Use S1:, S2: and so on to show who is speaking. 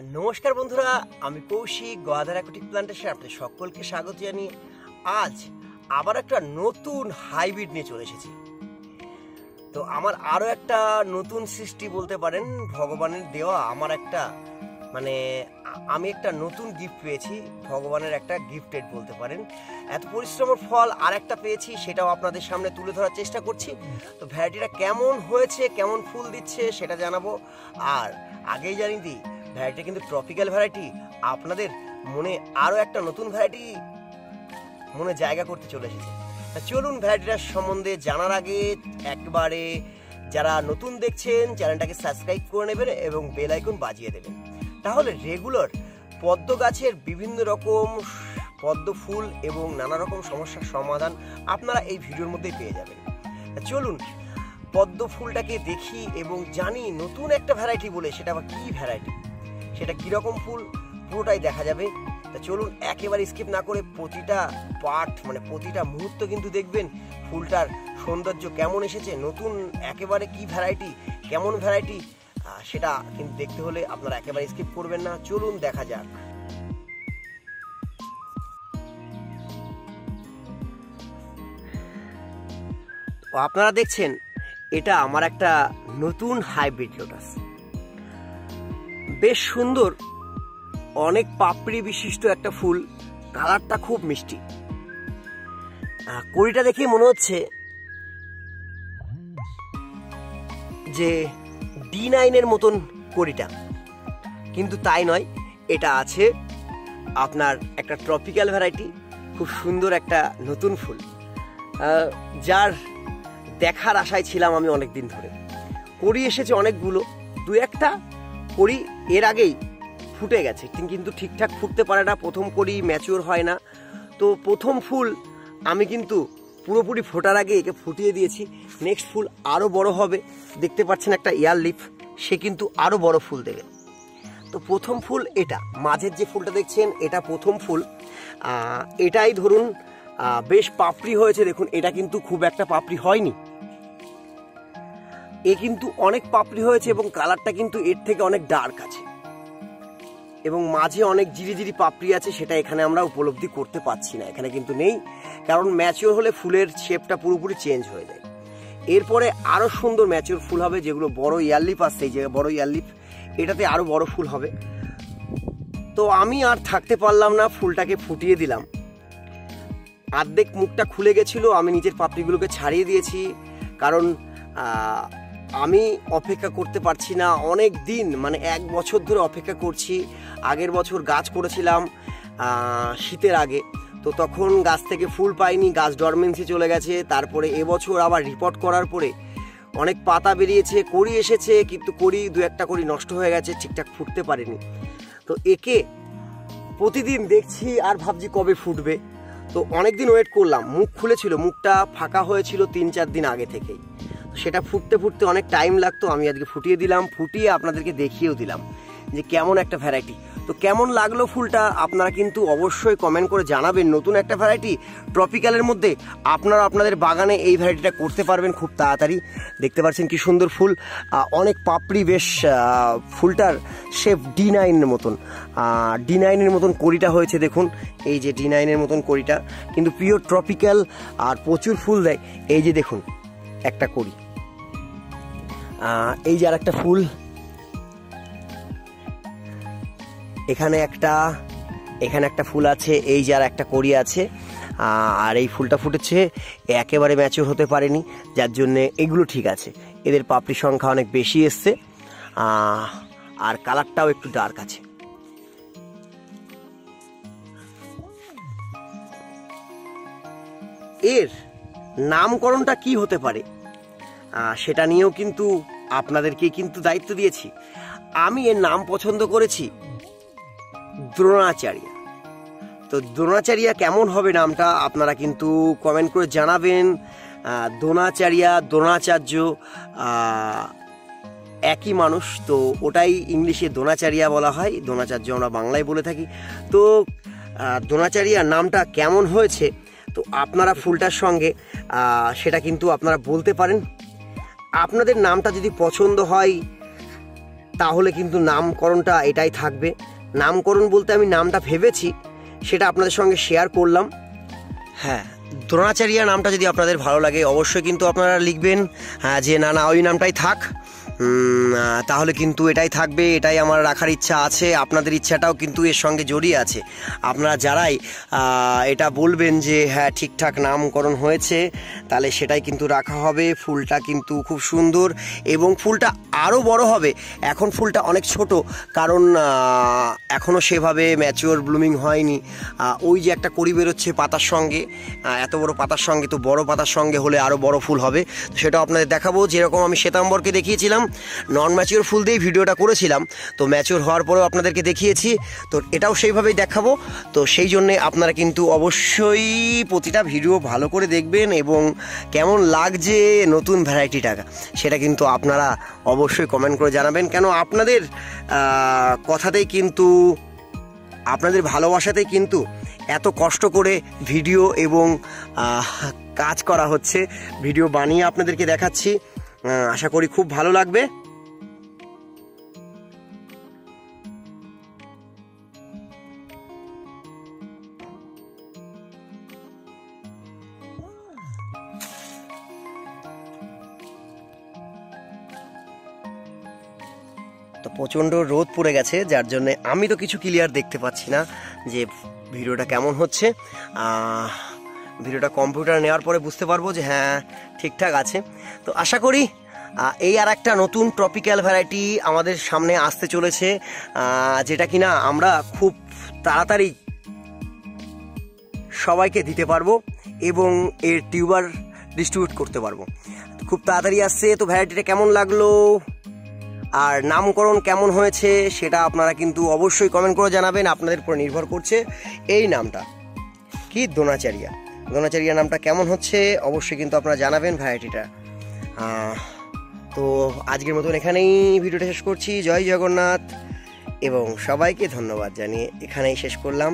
S1: নমস্কার বন্ধুরা, আমি কৌশিক গোয়াধার অ্যাকুয়াটিক প্ল্যান্টেশন আপনাদের সকলকে স্বাগত জানিয়ে আজ আবার একটা নতুন হাইব্রিড নিয়ে চলে এসেছি। তো আমার আরও একটা নতুন সৃষ্টি বলতে পারেন, ভগবানের দেওয়া আমার একটা আমি একটা নতুন গিফট পেয়েছি, ভগবানের একটা গিফটেড বলতে পারেন। এত পরিশ্রমের ফল আর একটা পেয়েছি, সেটাও আপনাদের সামনে তুলে ধরার চেষ্টা করছি। তো ভ্যারাইটিটা কেমন হয়েছে, কেমন ফুল দিচ্ছে সেটা জানাবো। আর আগেই জানিয়ে দিই, ভ্যারাইটি কিন্তু ট্রপিক্যাল ভ্যারাইটি। আপনাদের মনে আরও একটা নতুন ভ্যারাইটি মনে জায়গা করতে চলে এসেছে। চলুন ভ্যারাইটিটার সম্বন্ধে জানার আগে একবারে যারা নতুন দেখছেন চ্যানেলটাকে সাবস্ক্রাইব করে নেবেন এবং বেল আইকন বাজিয়ে দেবেন, তাহলে রেগুলার পদ্ম গাছের বিভিন্ন রকম পদ্ম ফুল এবং নানা রকম সমস্যার সমাধান আপনারা এই ভিডিওর মধ্যেই পেয়ে যাবেন। চলুন পদ্ম ফুলটাকে দেখি এবং জানি নতুন একটা ভ্যারাইটি বলে সেটা আবার কী ভ্যারাইটি, সেটা কীরকম ফুল পুরোটাই দেখা যাবে। তা চলুন একেবারে স্কিপ না করে প্রতিটা পার্ট প্রতিটা মুহূর্ত কিন্তু দেখবেন ফুলটার সৌন্দর্য কেমন এসেছে, নতুন একেবারে কি ভ্যারাইটি, কেমন ভ্যারাইটি, সেটা কিন্তু দেখতে হলে আপনারা একেবারে স্কিপ করবেন না। চলুন দেখা যাক। আপনারা দেখছেন এটা আমার একটা নতুন হাইব্রিড লোটাস, বেশ সুন্দর, অনেক পাপড়ি বিশিষ্ট একটা ফুল, কালারটা খুব মিষ্টি। কড়িটা দেখে মনে হচ্ছে যে D9 মতন কড়িটা, কিন্তু তাই নয়, এটা আছে আপনার একটা ট্রপিক্যাল ভ্যারাইটি, খুব সুন্দর একটা নতুন ফুল, যার দেখার আশায় ছিলাম আমি অনেক দিন ধরে। কড়ি এসেছে অনেকগুলো, দু একটা কড়ি এর আগেই ফুটে গেছে, কিন্তু ঠিকঠাক ফুটতে পারে না, প্রথম কড়ি ম্যাচিওর হয় না। তো প্রথম ফুল আমি কিন্তু পুরোপুরি ফোটার আগে একে ফুটিয়ে দিয়েছি। নেক্সট ফুল আরও বড় হবে, দেখতে পাচ্ছেন একটা এয়ার লিফ, সে কিন্তু আরও বড় ফুল দেবে। তো প্রথম ফুল এটা, মাঝের যে ফুলটা দেখছেন এটা প্রথম ফুল। এটাই ধরুন বেশ পাপড়ি হয়েছে, দেখুন এটা কিন্তু খুব একটা পাপড়ি হয়নি, এ কিন্তু অনেক পাপড়ি হয়েছে এবং কালারটা কিন্তু এর থেকে অনেক ডার্ক আছে এবং মাঝে অনেক জিরি পাপড়ি আছে, সেটা এখানে আমরা উপলব্ধি করতে পারছি না, এখানে কিন্তু নেই, কারণ ম্যাচিওর হলে ফুলের শেপটা পুরোপুরি চেঞ্জ হয়ে যায়। এরপরে আরও সুন্দর ম্যাচিওর ফুল হবে, যেগুলো বড় ইয়ারলিপ আসছে, এই যে বড় ইয়ারলিপ, এটাতে আরও বড় ফুল হবে। তো আমি আর থাকতে পারলাম না, ফুলটাকে ফুটিয়ে দিলাম। অর্ধেক মুখটা খুলে গেছিলো, আমি নিজের পাপড়িগুলোকে ছাড়িয়ে দিয়েছি, কারণ আমি অপেক্ষা করতে পারছি না অনেক দিন, 1 বছর ধরে অপেক্ষা করছি। আগের বছর গাছ করেছিলাম শীতের আগে, তো তখন গাছ থেকে ফুল পাইনি, গাছ ডরমেন্সি চলে গেছে। তারপরে এবছর আবার রিপোর্ট করার পরে অনেক পাতা বেরিয়েছে, কড়ি এসেছে, কিন্তু কড়ি দু একটা কড়ি নষ্ট হয়ে গেছে, ঠিকঠাক ফুটতে পারেনি। তো একে প্রতিদিন দেখছি আর ভাবছি কবে ফুটবে। তো অনেক দিন ওয়েট করলাম, মুখ খুলেছিল, মুখটা ফাঁকা হয়েছিল 3-4 দিন আগে থেকেই, সেটা ফুটতে ফুটতে অনেক টাইম লাগতো। আমি আজকে ফুটিয়ে দিলাম, ফুটিয়ে আপনাদেরকে দেখিয়েও দিলাম যে কেমন একটা ভ্যারাইটি। তো কেমন লাগলো ফুলটা আপনারা কিন্তু অবশ্যই কমেন্ট করে জানাবেন। নতুন একটা ভ্যারাইটি ট্রপিক্যালের মধ্যে, আপনারা আপনাদের বাগানে এই ভ্যারাইটিটা করতে পারবেন খুব তাড়াতাড়ি। দেখতে পাচ্ছেন কি সুন্দর ফুল, অনেক পাপড়ি, বেশ ফুলটার শেপ D9 মতন, D9 মতন কড়িটা হয়েছে, দেখুন এই যে D9 মতন কড়িটা, কিন্তু পিওর ট্রপিক্যাল আর প্রচুর ফুল দেয়। এই যে দেখুন একটা কড়ি, এই যে আর একটা ফুল, এখানে একটা ফুল আছে, এই যে আর একটা কড়ি আছে, আর এই ফুলটা ফুটেছে, একেবারে ম্যাচিওর হতে পারেনি, যার জন্যে এগুলো ঠিক আছে। এদের পাপড়ি সংখ্যা অনেক বেশি এসছে, আর কালারটাও একটু ডার্ক আছে। এর নামকরণটা কি হতে পারে সেটা নিয়েও কিন্তু আপনাদেরকে কিন্তু দায়িত্ব দিয়েছি। আমি এর নাম পছন্দ করেছি দ্রোণাচার্য। তো দ্রোণাচার্য কেমন হবে নামটা আপনারা কিন্তু কমেন্ট করে জানাবেন। দ্রোণাচার্য একই মানুষ, তো ওটাই ইংলিশে দ্রোণাচার্য বলা হয়, দ্রোণাচার্য আমরা বাংলায় বলে থাকি। তো দ্রোণাচার্য নামটা কেমন হয়েছে, তো আপনারা ফুলটার সঙ্গে সেটা কিন্তু আপনারা বলতে পারেন। আপনাদের নামটা যদি পছন্দ হয় তাহলে কিন্তু নামকরণটা এটাই থাকবে। নামকরণ বলতে আমি নামটা ভেবেছি, সেটা আপনাদের সঙ্গে শেয়ার করলাম। হ্যাঁ, দ্রোণাচার্য নামটা যদি আপনাদের ভালো লাগে অবশ্যই কিন্তু আপনারা লিখবেন যে না না ওই নামটাই থাক, তাহলে কিন্তু এটাই থাকবে, এটাই আমার রাখার ইচ্ছা আছে। আপনাদের ইচ্ছাটাও কিন্তু এর সঙ্গে জড়িয়ে আছে। আপনারা যারাই এটা বলবেন যে হ্যাঁ ঠিকঠাক নামকরণ হয়েছে, তাহলে সেটাই কিন্তু রাখা হবে। ফুলটা কিন্তু খুব সুন্দর এবং ফুলটা আরও বড় হবে। এখন ফুলটা অনেক ছোট, কারণ এখনও সেভাবে ম্যাচিওর ব্লুমিং হয়নি। ওই যে একটা কড়ি বেরোচ্ছে পাতার সঙ্গে, এত বড় পাতার সঙ্গে, তো বড় পাতার সঙ্গে হলে আরও বড় ফুল হবে। তো সেটা আপনাদের দেখাবো। যেরকম আমি শ্বেতাম্বরকে দেখিয়েছিলাম, নন ম্যাচিওর ফুল দিয়েই ভিডিওটা করেছিলাম, তো ম্যাচিওর হওয়ার পরেও আপনাদেরকে দেখিয়েছি, তো এটাও সেইভাবেই দেখাবো। তো সেই জন্যে আপনারা কিন্তু অবশ্যই প্রতিটা ভিডিও ভালো করে দেখবেন এবং কেমন লাগছে নতুন ভ্যারাইটিটা সেটা কিন্তু আপনারা অবশ্যই কমেন্ট করে জানাবেন। কেন আপনাদের কথাতেই কিন্তু, আপনাদের ভালোবাসাতেই কিন্তু এত কষ্ট করে ভিডিও এবং কাজ করা হচ্ছে, ভিডিও বানিয়ে আপনাদেরকে দেখাচ্ছি। আশা করি খুব ভালো লাগবে। তো প্রচণ্ড রোদ পড়ে গেছে, যার জন্যে আমি তো কিছু ক্লিয়ার দেখতে পাচ্ছি না যে ভিডিওটা কেমন হচ্ছে। ভিডিওটা কম্পিউটার নেওয়ার পরে বুঝতে পারবো যে হ্যাঁ ঠিকঠাক আছে। তো আশা করি এই আর একটা নতুন ট্রপিক্যাল ভ্যারাইটি আমাদের সামনে আসতে চলেছে, যেটা কিনা আমরা খুব তাড়াতাড়ি সবাইকে দিতে পারবো এবং এর টিউবার ডিস্ট্রিবিউট করতে পারবো। খুব তাড়াতাড়ি আসছে। তো ভ্যারাইটিটা কেমন লাগলো আর নামকরণ কেমন হয়েছে সেটা আপনারা কিন্তু অবশ্যই কমেন্ট করে জানাবেন। আপনাদের উপর নির্ভর করছে এই নামটা কি, দ্রোণাচার্য নামটা কেমন হচ্ছে অবশ্যই কিন্তু আপনারা জানাবেন ভ্যারাইটিটা। তো আজকের মতন এখানেই ভিডিওটা শেষ করছি। জয় জগন্নাথ এবং সবাইকে ধন্যবাদ জানিয়ে এখানেই শেষ করলাম।